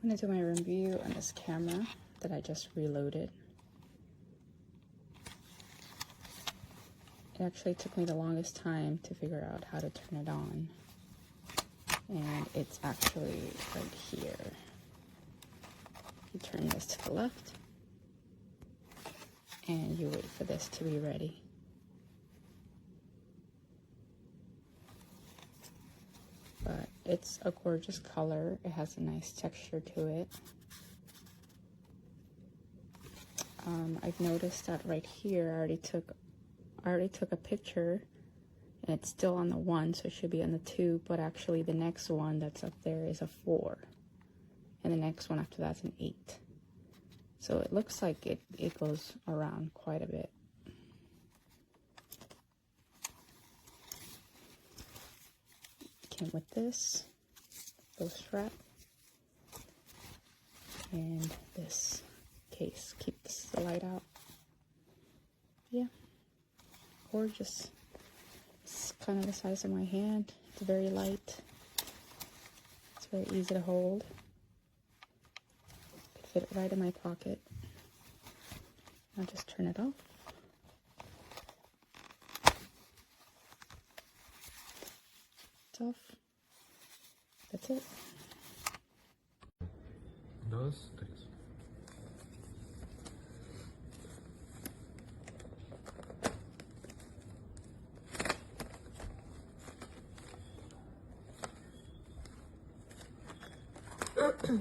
I'm going to do my review on this camera that I just reloaded. It actually took me the longest time to figure out how to turn it on. And it's actually right here. You turn this to the left and you wait for this to be ready. But it's a gorgeous color. It has a nice texture to it. I've noticed that right here I already took a picture and it's still on the 1, so it should be on the 2, but actually the next one that's up there is a 4 and the next one after that's an 8. So it looks like it goes around quite a bit. Came with this bow strap and this case keeps the light out. Yeah, gorgeous. It's kind of the size of my hand. It's very light. It's very easy to hold. Could fit it right in my pocket. I'll just turn it off. It's off. That's it. 2, 3.